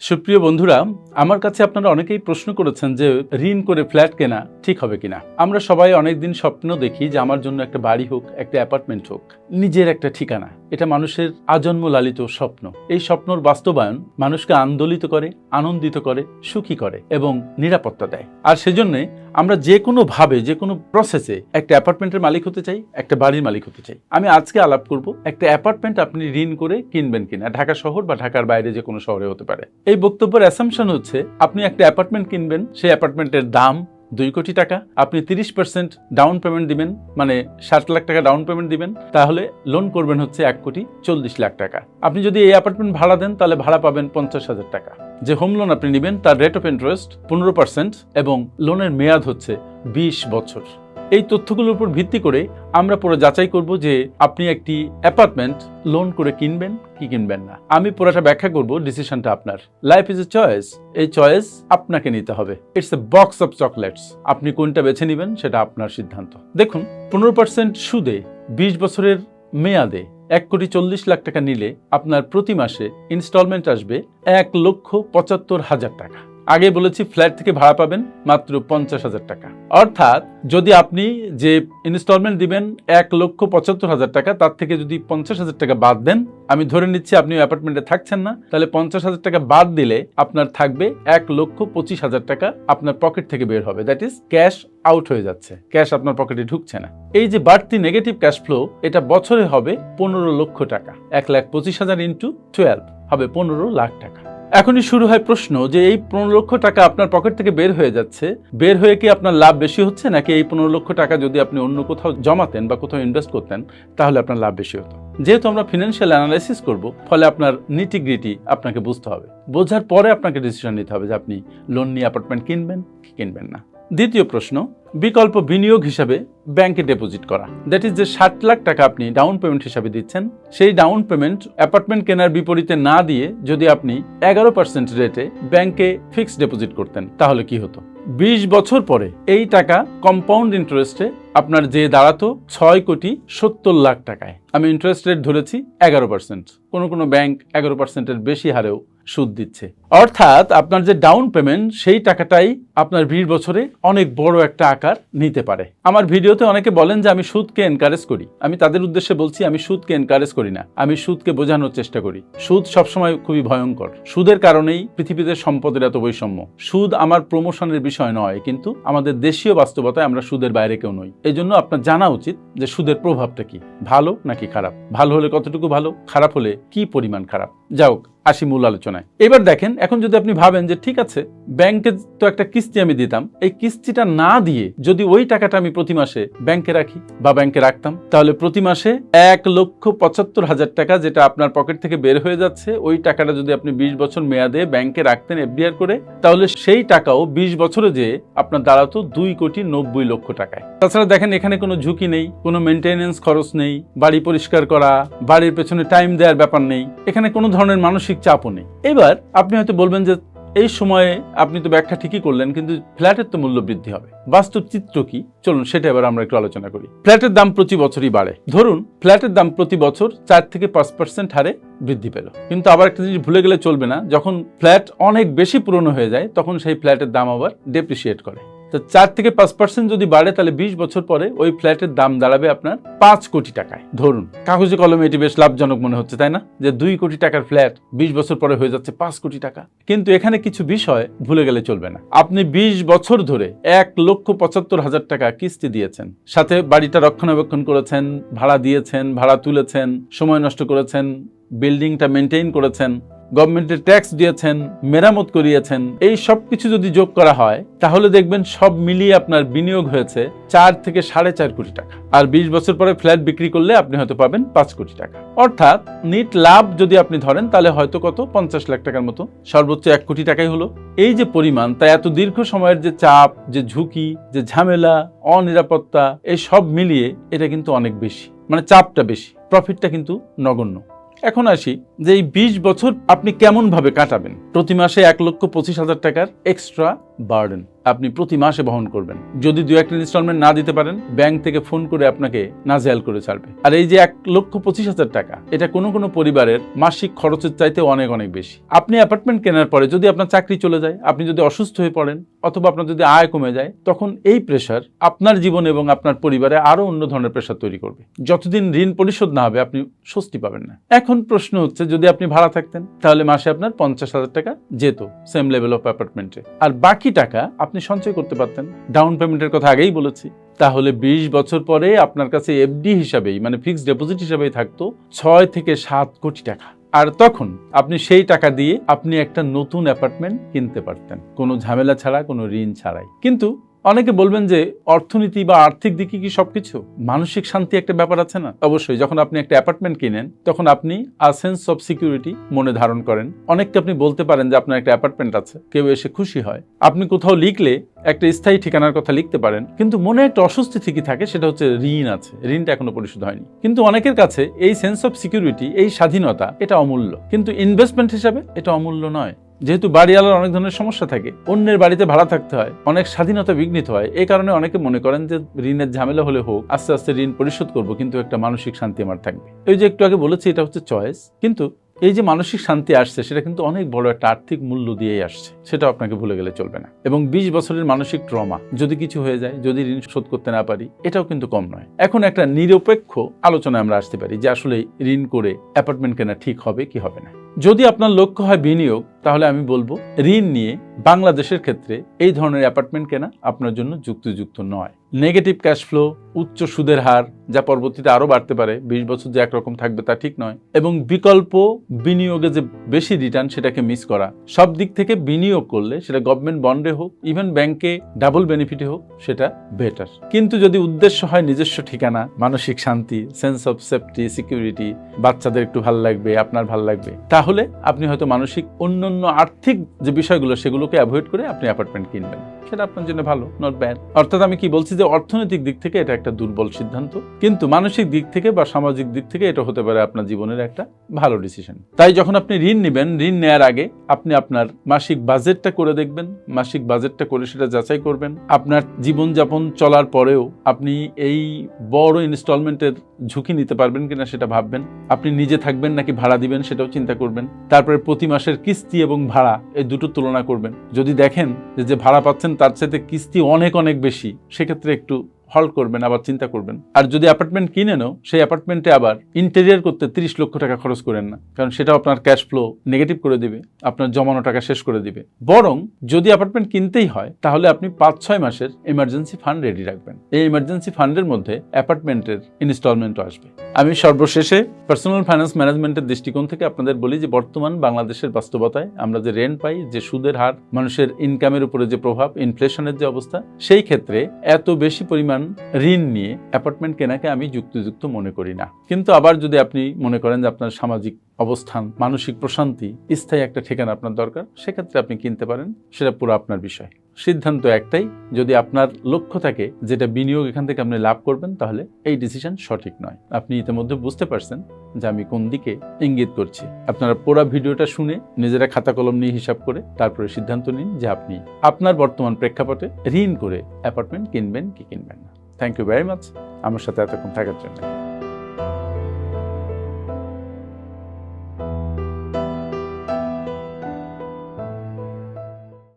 সুপ্রিয় বন্ধুরা, আমার কাছে আপনারা অনেকেই প্রশ্ন করেছেন যে ঋণ করে ফ্ল্যাট কেনা ঠিক হবে কিনা। আমরা সবাই অনেকদিন স্বপ্ন দেখি যে আমার জন্য একটা বাড়ি হোক, একটা অ্যাপার্টমেন্ট হোক, নিজের একটা ঠিকানা। এটা মানুষের আজন্ম লালিত স্বপ্ন। এই স্বপ্নর বাস্তবায়ন মানুষকে আন্দোলিত করে, আনন্দিত করে, সুখী করে এবং নিরাপত্তা দেয়। আর সেজন্য আমরা যে কোনো ভাবে, যে কোনো প্রসেসে একটা অ্যাপার্টমেন্টের মালিক হতে চাই, একটা বাড়ির মালিক হতে চাই। আমি আজকে আলাপ করব একটা অ্যাপার্টমেন্ট আপনি ঋণ করে কিনবেন কিনা, ঢাকা শহর বা ঢাকার বাইরে যে কোনো শহরে হতে পারে। এই বক্তব্যের অ্যাসাম্পশন হচ্ছে আপনি একটা অ্যাপার্টমেন্ট কিনবেন, সেই অ্যাপার্টমেন্টের দাম 2 কোটি টাকা, আপনি 30% ডাউন পেমেন্ট দিবেন, মানে 60 লাখ টাকা ডাউন পেমেন্ট দিবেন, তাহলে লোন করবেন হচ্ছে 1,40,00,000 টাকা। আপনি যদি এই অ্যাপার্টমেন্ট ভাড়া দেন তাহলে ভাড়া পাবেন 50,000 টাকা। যে হোম লোন আপনি নেবেন তার রেট অফ ইন্টারেস্ট 15% এবং লোনের মেয়াদ হচ্ছে 20 বছর। এই তথ্যগুলোর উপর ভিত্তি করে আমরা পুরো যাচাই করব যে আপনি একটি অ্যাপার্টমেন্ট লোন করে কিনবেন কি কিনবেন না। আমি পুরোটা ব্যাখ্যা করব, ডিসিশনটা আপনার। লাইফ ইজ এ চয়েস, এই চয়েস আপনাকে নিতে হবে। It's a box of chocolates. আপনি কোনটা বেছে নেবেন সেটা আপনার সিদ্ধান্ত। দেখুন, 15% সুদে 20 বছরের মেয়াদে 1,40,00,000 টাকা নিলে আপনার প্রতি মাসে ইনস্টলমেন্ট আসবে 1,75,000 টাকা। আগে বলেছি ফ্ল্যাট থেকে ভাড়া পাবেন মাত্র 50,000 টাকা। অর্থাৎ যদি আপনি যে ইনস্টলমেন্ট দিবেন 1,75,000 টাকা, তার থেকে যদি 50,000 টাকা বাদ দেন, আমি ধরে নিচ্ছি আপনি অ্যাপার্টমেন্টে থাকছেন না, তাহলে 50,000 টাকা বাদ দিলে আপনার থাকবে 1,25,000 টাকা আপনার পকেট থেকে বের হবে। দ্যাট ইজ ক্যাশ আউট হয়ে যাচ্ছে, ক্যাশ আপনার পকেটে ঢুকছে না। এই যে বাড়তি নেগেটিভ ক্যাশ ফ্লো, এটা বছরে হবে 15 লক্ষ টাকা। 1,25,000 ইন্টু 12 হবে 15 লাখ টাকা। এখনই শুরু হয় প্রশ্ন যে এই 15 লক্ষ টাকা আপনার পকেট থেকে বের হয়ে যাচ্ছে, বের হয়ে কি আপনার লাভ বেশি হচ্ছে, নাকি এই 15 লক্ষ টাকা যদি আপনি অন্য কোথাও জমাতেন বা কোথাও ইনভেস্ট করতেন তাহলে আপনার লাভ বেশি হতো। যেহেতু আমরা ফিনান্সিয়াল অ্যানালাইসিস করব, ফলে আপনার নিটিগ্রিটি আপনাকে বুঝতে হবে। বোঝার পরে আপনাকে ডিসিশন নিতে হবে যে আপনি লোন নিয়ে অ্যাপার্টমেন্ট কিনবেন কি কিনবেন না। দ্বিতীয় প্রশ্ন, বিকল্প বিনিয়োগ হিসাবে ব্যাংকে ডিপোজিট করা। দ্যাট ইজ যে 60 লাখ টাকা আপনি ডাউন পেমেন্ট হিসাবে দিচ্ছেন, সেই ডাউন পেমেন্ট অ্যাপার্টমেন্ট কেনার বিপরীতে না দিয়ে যদি আপনি 11% রেটে ব্যাংকে ফিক্সড ডিপোজিট করতেন তাহলে কি হতো? 20 বছর পরে এই টাকা কম্পাউন্ড ইন্টারেস্টে আপনার যে দাঁড়াতো 6,70,00,000 টাকায়। আমি ইন্টারেস্ট রেট ধরেছি 11%। কোনো ব্যাংক 11%-এর বেশি হারেও সুদ দিচ্ছে। অর্থাৎ আপনার যে ডাউন পেমেন্ট, সেই টাকাটাই আপনার 20 বছরে অনেক বড় একটা আকার নিতে পারে। আমার ভিডিওতে অনেকে বলেন যে আমি সুদকে এনকারেজ করি। আমি তাদের উদ্দেশ্যে বলছি আমি সুদকে এনকারেজ করি না, আমি সুদকে বোঝানোর চেষ্টা করি। সুদ সবসময় খুবই ভয়ঙ্কর। সুদের কারণেই পৃথিবীতে সম্পদের এত বৈষম্য। সুদ আমার প্রমোশনের বিষয় নয়, কিন্তু আমাদের দেশীয় বাস্তবতায় আমরা সুদের বাইরে কেউ নই। এই জন্য আপনার জানা উচিত যে সুদের প্রভাবটা কি, ভালো নাকি খারাপ, ভালো হলে কতটুকু ভালো, খারাপ হলে কি পরিমাণ খারাপ। যাও আসি মূল আলোচনায়। এবার দেখেন, এখন যদি আপনি ভাবেন যে ঠিক আছে, ব্যাংকে তো একটা কিস্তি আমি দিতাম, এই কিস্তিটা না দিয়ে যদি ওই টাকাটা আমি প্রতি মাসে ব্যাংকে রাখি বা ব্যাংকে রাখতাম, তাহলে প্রতি মাসে 1,75,000 টাকা যেটা আপনার পকেট থেকে বের হয়ে যাচ্ছে, ওই টাকাটা যদি আপনি 20 বছর মেয়াদে ব্যাংকে রাখতেন এফডিআর করে, তাহলে সেই টাকাও 20 বছরে যে আপনার দাঁড়াতো 2,90,00,000 টাকায়। তাছাড়া দেখেন, এখানে কোনো ঝুঁকি নেই, কোনো মেনটেনেন্স খরচ নেই, বাড়ি পরিষ্কার করা, বাড়ির পেছনে টাইম দেওয়ার ব্যাপার নেই, এখানে কোনো ধরনের মানসিক চাপও নেই। এবার আপনি হয়তো বলবেন যে এই সময়ে আপনি তো ব্যাখ্যা ঠিকই করলেন, কিন্তু ফ্ল্যাটের তো মূল্য বৃদ্ধি হবে। বাস্তব চিত্র কি, চলুন সেটা এবার আমরা একটু আলোচনা করি। ফ্ল্যাটের দাম প্রতি বছরই বাড়ে। ধরুন ফ্ল্যাটের দাম প্রতি বছর 4 থেকে 5% হারে বৃদ্ধি পেল। কিন্তু আবার একটা জিনিস ভুলে গেলে চলবে না, যখন ফ্ল্যাট অনেক বেশি পুরনো হয়ে যায় তখন সেই ফ্ল্যাটের দাম আবার ডেপ্রিসিয়েট করে। তো 4 থেকে 5% যদি বাড়ে, তাহলে 20 বছর পরে ওই ফ্ল্যাটের দাম দাঁড়াবে আপনার 5 কোটি টাকায়। ধরুন কাগজে কলমে এটি বেশ লাভজনক মনে হচ্ছে, তাই না? যে 2 কোটি টাকার ফ্ল্যাট 20 বছর পরে হয়ে যাচ্ছে 5 কোটি টাকা। কিন্তু এখানে কিছু বিষয় ভুলে গেলে চলবে না। আপনি 20 বছর ধরে 1,75,000 টাকা কিস্তি দিয়েছেন, সাথে বাড়িটা রক্ষণাবেক্ষণ করেছেন, ভাড়া দিয়েছেন, ভাড়া তুলেছেন, সময় নষ্ট করেছেন, বিল্ডিংটা মেনটেইন করেছেন, গভর্নমেন্টের ট্যাক্স দিয়েছেন, মেরামত করিয়েছেন। এই সব কিছু যদি যোগ করা হয় তাহলে দেখবেন সব মিলিয়ে আপনার বিনিয়োগ হয়েছে 4 থেকে 4.5 কোটি টাকা। আর 20 বছর পরে ফ্ল্যাট বিক্রি করলে আপনি হয়তো পাবেন 5 কোটি টাকা। অর্থাৎ নিট লাভ যদি আপনি ধরেন তাহলে হয়তো কত 50 লাখ টাকার মতো, সর্বোচ্চ 1 কোটি টাকাই হলো। এই যে পরিমাণ, তাই এত দীর্ঘ সময়ের যে চাপ, যে ঝুঁকি, যে ঝামেলা, অনিরাপত্তা, এই সব মিলিয়ে এটা কিন্তু অনেক বেশি, মানে চাপটা বেশি, প্রফিটটা কিন্তু নগণ্য। এখন আসি যে এই 20 বছর আপনি কেমন ভাবে কাটাবেন। প্রতি মাসে 1,25,000 টাকার এক্সট্রা বার্ডেন আপনি প্রতি মাসে বহন করবেন। যদি 2-1 ইনস্টলমেন্ট না দিতে পারেন, ব্যাংক থেকে ফোন করে আপনাকে নাজেহাল করে ছাড়বে। আর এই যে 1,25,000 টাকা, এটা কোনো কোনো পরিবারের মাসিক খরচের চাইতে অনেক অনেক বেশি। আপনি অ্যাপার্টমেন্ট কেনার পরে যদি আপনার চাকরি চলে যায়, আপনি যদি অসুস্থ হয়ে পড়েন, অথবা আপনার যদি আয় কমে যায়, তখন এই প্রেশার আপনার জীবন এবং আপনার পরিবারে আরো অন্য ধরনের প্রেশার তৈরি করবে। যতদিন ঋণ পরিশোধ না হবে, আপনি স্বস্তি পাবেন না। এখন প্রশ্ন হচ্ছে, যদি আপনি ভাড়া থাকতেন, তাহলে মাসে আপনার 50,000 টাকা যেত সেম লেভেল অফ অ্যাপার্টমেন্টে, আর বাকি টাকা আপনি সঞ্চয় করতে পারতেন। ডাউন পেমেন্টের কথা আগেই বলেছি। তাহলে 20 বছর পরে আপনার কাছে এফডি হিসাবেই, মানে ফিক্সড ডিপোজিট হিসাবেই থাকতো 6 থেকে 7 কোটি টাকা। আর তখন আপনি সেই টাকা দিয়ে আপনি একটা নতুন অ্যাপার্টমেন্ট কিনতে পারতেন, কোনো ঝামেলা ছাড়া, কোনো ঋণ ছাড়াই। কিন্তু অনেকে বলবেন যে অর্থনীতি বা আর্থিক দিকে কি সবকিছু? মানসিক শান্তি একটা ব্যাপার আছে না? অবশ্যই। যখন আপনি একটা অ্যাপার্টমেন্ট কিনেন, তখন আপনি আ সেন্স অফ সিকিউরিটি মনে ধারণ করেন। অনেককে আপনি বলতে পারেন যে আপনার একটা অ্যাপার্টমেন্ট আছে, কেউ এসে খুশি হয়। আপনি কোথাও লিখলে একটা স্থায়ী ঠিকানার কথা লিখতে পারেন, কিন্তু মনে একটা অস্বস্তি ঠিকই থাকে, সেটা হচ্ছে ঋণ আছে, ঋণটা এখনো পরিশোধ হয়নি। কিন্তু অনেকের কাছে এই সেন্স অফ সিকিউরিটি, এই স্বাধীনতা, এটা অমূল্য। কিন্তু ইনভেস্টমেন্ট হিসাবে এটা অমূল্য নয়। যেহেতু বাড়িওয়ালার অনেক ধরনের সমস্যা থাকে, অন্যের বাড়িতে ভাড়া থাকতে হয়, অনেক স্বাধীনতা বিঘ্নিত হয়। এই কারণে অনেকে মনে করেন যে ঋণের ঝামেলা হলে হোক, আস্তে আস্তে ঋণ পরিশোধ করব, কিন্তু একটা মানসিক শান্তি আমার থাকবে। এই যে একটু আগে বলেছি, এটা হচ্ছে চয়েস। কিন্তু এই যে মানসিক শান্তি আসছে, সেটা কিন্তু অনেক বড় একটা আর্থিক মূল্য দিয়েই আসছে, সেটাও আপনাকে ভুলে গেলে চলবে না। এবং 20 বছরের মানসিক ট্রমা, যদি কিছু হয়ে যায়, যদি ঋণ শোধ করতে না পারি, এটাও কিন্তু কম নয়। এখন একটা নিরপেক্ষ আলোচনায় আমরা আসতে পারি যে আসলে ঋণ করে অ্যাপার্টমেন্ট কেনা ঠিক হবে কি হবে না। যদি আপনার লক্ষ্য হয় বিনিয়োগ, তাহলে আমি বলবো ঋণ নিয়ে বাংলাদেশের ক্ষেত্রে এই ধরনের অ্যাপার্টমেন্ট কেনা আপনার জন্য যুক্তিযুক্ত নয়। নেগেটিভ ক্যাশ ফ্লো, উচ্চ সুদের হার, যা পরবর্তীতে আরো বাড়তে পারে, 20 বছর যে একরকম থাকবে তা ঠিক নয়, এবং বিকল্প বিনিয়োগে যে বেশি রিটার্ন, সেটাকে মিস করা। সব দিক থেকে বিনিয়োগ করলে, সেটা গভর্নমেন্ট বন্ডে হোক, ইভেন ব্যাংকে ডাবল বেনিফিটে হোক, সেটা বেটার। কিন্তু যদি উদ্দেশ্য হয় নিজস্ব ঠিকানা, মানসিক শান্তি, সেন্স অফ সেফটি, সিকিউরিটি, বাচ্চাদের একটু ভালো লাগবে, আপনার ভালো লাগবে, তাহলে আপনি হয়তো মানসিক অন্যান্য আর্থিক যে বিষয়গুলো, সেগুলোকে অ্যাভয়েড করে আপনি অ্যাপার্টমেন্ট কিনবেন। সেটা আপনার জন্য ভালো, নট ব্যাড। অর্থাৎ আমি কি বলছি, যে অর্থনৈতিক দিক থেকে এটা একটা দুর্বল সিদ্ধান্ত, কিন্তু মানসিক দিক থেকে বা সামাজিক দিক থেকে এটা হতে পারে আপনার জীবনের একটা ভালো ডিসিশন। তাই যখন আপনি ঋণ নেবেন, ঋণ নেওয়ার আগে আপনি আপনার মাসিক বাজেটটা করে দেখবেন। মাসিক বাজেটটা করে সেটা যাচাই করবেন। আপনার জীবনযাপন চলার পরেও আপনি এই বড় ইনস্টলমেন্টের ঝুঁকি নিতে পারবেন কিনা সেটা ভাববেন। আপনি নিজে থাকবেন নাকি ভাড়া দিবেন, সেটাও চিন্তা করবেন। তারপরে প্রতি মাসের কিস্তি এবং ভাড়া, এই দুটো তুলনা করবেন। যদি দেখেন যে ভাড়া পাচ্ছেন তার চাইতে কিস্তি অনেক অনেক বেশি, সেক্ষেত্রে একটু হল্ট করবেন, আবার চিন্তা করবেন। আর যদি অ্যাপার্টমেন্ট কিনেনও, সেই অ্যাপার্টমেন্টে আবার ইন্টেরিয়ার করতে 30 লক্ষ টাকা খরচ করেন না, কারণ সেটাও আপনার ক্যাশ ফ্লো নেগেটিভ করে দিবে, আপনার জমানো টাকা শেষ করে দিবে। বরং যদি অ্যাপার্টমেন্ট কিনতেই হয়, তাহলে আপনি 5-6 মাসের এমার্জেন্সি ফান্ড রেডি রাখবেন। এই এমার্জেন্সি ফান্ডের মধ্যে অ্যাপার্টমেন্টের ইনস্টলমেন্টও আসবে। আমি সর্বশেষে পার্সোনাল ফাইন্যান্স ম্যানেজমেন্টের দৃষ্টিকোণ থেকে আপনাদের বলি যে বর্তমান বাংলাদেশের বাস্তবতায় আমরা যে রেন্ট পাই, যে সুদের হার, মানুষের ইনকামের উপরে যে প্রভাব, ইনফ্লেশনের যে অবস্থা, সেই ক্ষেত্রে এত বেশি পরিমাণ ঋণ নিয়ে অ্যাপার্টমেন্ট কেনাকে আমি যুক্তিযুক্ত মনে করি না। কিন্তু আবার যদি আপনি মনে করেন যে আপনার সামাজিক অবস্থান, মানসিক প্রশান্তি, স্থায়ী একটা ঠিকানা আপনার দরকার, সেক্ষেত্রে আপনি কিনতে পারেন। সেটা পুরো আপনার বিষয়। সিদ্ধান্ত একটাই, যদি আপনার লক্ষ্য থাকে যেটা বিনিয়োগ, এখান থেকে আপনি লাভ করবেন, তাহলে এই ডিসিশন সঠিক নয়। আপনি ইতিমধ্যে বুঝতে পারছেন যে আমি কোন দিকে ইঙ্গিত করছি। আপনারা পুরো ভিডিওটা শুনে নিজেরা খাতা কলম নিয়ে হিসাব করে তারপরে সিদ্ধান্ত নিন যে আপনি আপনার বর্তমান প্রেক্ষাপটে ঋণ করে অ্যাপার্টমেন্ট কিনবেন কি কিনবেন না। থ্যাংক ইউ ভেরি মাচ আমার সাথে এতক্ষণ থাকার জন্য।